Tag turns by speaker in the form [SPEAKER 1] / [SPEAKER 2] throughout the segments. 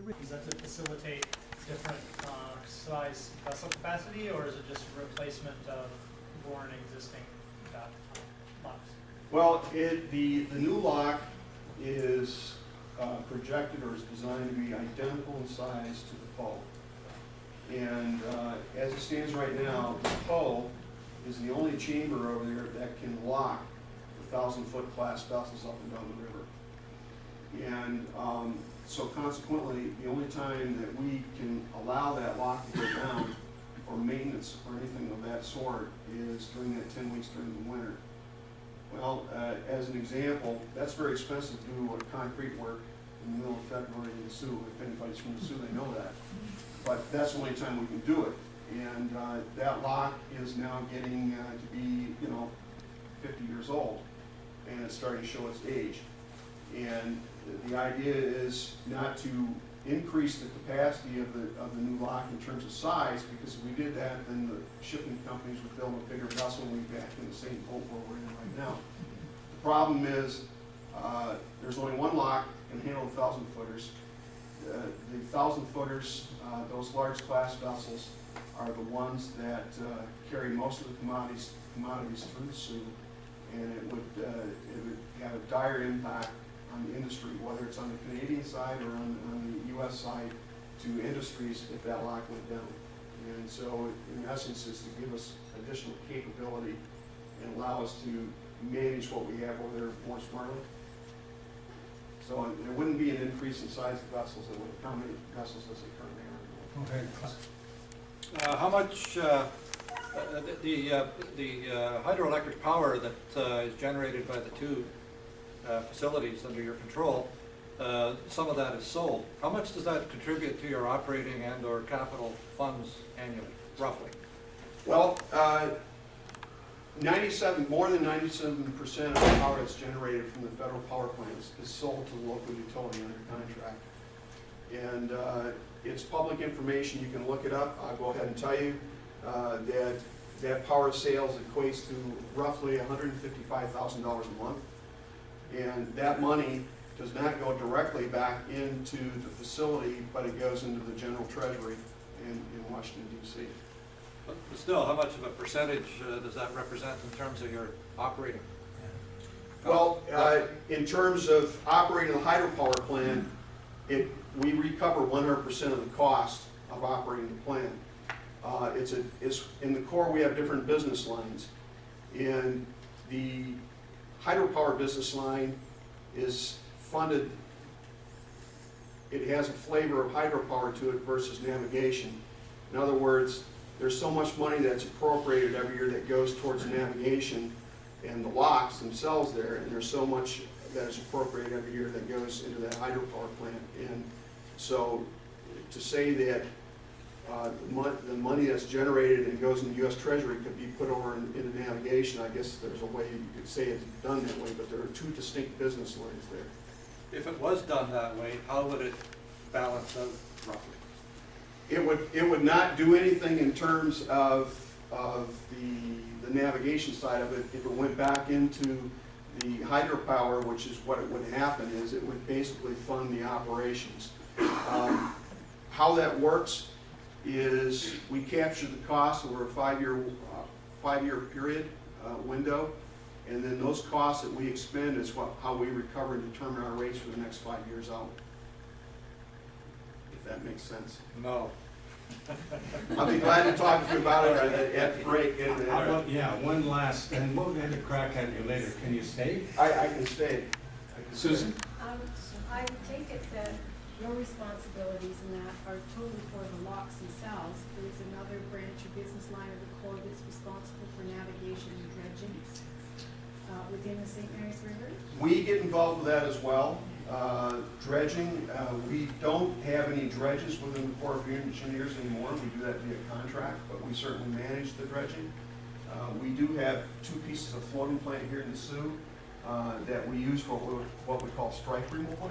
[SPEAKER 1] Is that to facilitate different size vessel capacity, or is it just a replacement of born existing locks?
[SPEAKER 2] Well, the new lock is projected or is designed to be identical in size to the hull. And as it stands right now, the hull is the only chamber over there that can lock the 1,000-foot class vessels up and down the river. And so consequently, the only time that we can allow that lock to go down for maintenance or anything of that sort is during that 10 weeks during the winter. Well, as an example, that's very expensive to do concrete work in the middle of February in the Sault. If anybody's from the Sault, they know that. But that's the only time we can do it. And that lock is now getting to be, 50 years old, and it's starting to show its age. And the idea is not to increase the capacity of the new lock in terms of size, because if we did that, then the shipping companies would build a bigger vessel and we'd be back in the same boat where we're in right now. The problem is there's only one lock that can handle the 1,000-footers. The 1,000-footers, those large class vessels, are the ones that carry most of the commodities through the Sault, and it would have a dire impact on the industry, whether it's on the Canadian side or on the U.S. side, to industries if that lock went down. And so, in essence, is to give us additional capability and allow us to manage what we have over there more smartly. So there wouldn't be an increase in size of vessels that would accommodate vessels as they currently are.
[SPEAKER 3] Okay. How much the hydroelectric power that is generated by the two facilities under your control, some of that is sold. How much does that contribute to your operating and or capital funds annually, roughly?
[SPEAKER 2] Well, more than 97% of the power that's generated from the federal power plants is sold to the local utility under contract. And it's public information, you can look it up. I'll go ahead and tell you that power sales equates to roughly $155,000 a month. And that money does not go directly back into the facility, but it goes into the general treasury in Washington, D.C.
[SPEAKER 3] But still, how much of a percentage does that represent in terms of your operating?
[SPEAKER 2] Well, in terms of operating the hydropower plant, we recover 100% of the cost of operating the plant. It's in the core, we have different business lines. And the hydropower business line is funded, it has a flavor of hydropower to it versus navigation. In other words, there's so much money that's appropriated every year that goes towards navigation and the locks themselves there, and there's so much that is appropriated every year that goes into that hydropower plant. And so to say that the money that's generated and goes in the U.S. Treasury could be put over into navigation, I guess there's a way you could say it's done that way, but there are two distinct business lines there.
[SPEAKER 3] If it was done that way, how would it balance out roughly?
[SPEAKER 2] It would not do anything in terms of the navigation side of it. If it went back into the hydropower, which is what it would happen, is it would basically fund the operations. How that works is we capture the cost over a five-year period window, and then those costs that we expend is how we recover and determine our rates for the next 5 years out. If that makes sense.
[SPEAKER 3] No.
[SPEAKER 2] I'll be glad to talk to you about it at the break.
[SPEAKER 4] Yeah, one last, and we'll get a crack at you later. Can you stay?
[SPEAKER 2] I can stay.
[SPEAKER 4] Susan?
[SPEAKER 5] I take it that your responsibilities in that are totally for the locks themselves. There's another branch or business line of the Corps that's responsible for navigation and dredging within the St. Mary's River?
[SPEAKER 2] We get involved with that as well. Dredging, we don't have any dredges within the Corps of Engineers anymore. We do that via contract, but we certainly manage the dredging. We do have two pieces of floating plant here in the Sault that we use for what we call strike removal.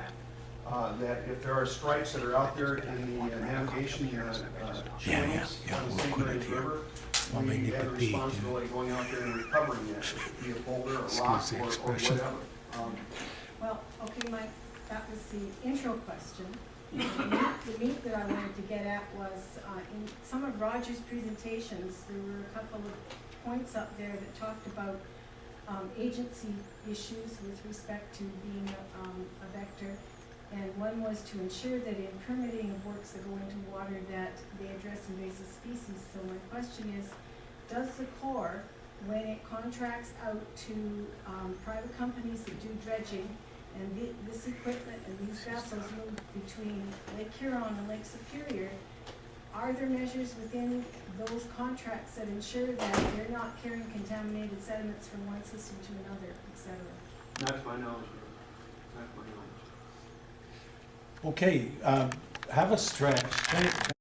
[SPEAKER 2] That if there are strikes that are out there in the navigation channels on the St. Mary's River, we have a responsibility going out there and recovering that, it could be a boulder, a rock, or whatever.
[SPEAKER 5] Well, okay, Mike, that was the intro question. The meat that I wanted to get at was, in some of Roger's presentations, there were a couple of points up there that talked about agency issues with respect to being a vector. And one was to ensure that in permitting of works that go into water that they address invasive species. So my question is, does the Corps, when it contracts out to private companies that do dredging, and this equipment and these vessels move between Lake Huron and Lake Superior, are there measures within those contracts that ensure that they're not carrying contaminated sediments from one system to another, et cetera?
[SPEAKER 2] Not to my knowledge, Mayor. Not to my knowledge.
[SPEAKER 4] Okay, have a stretch.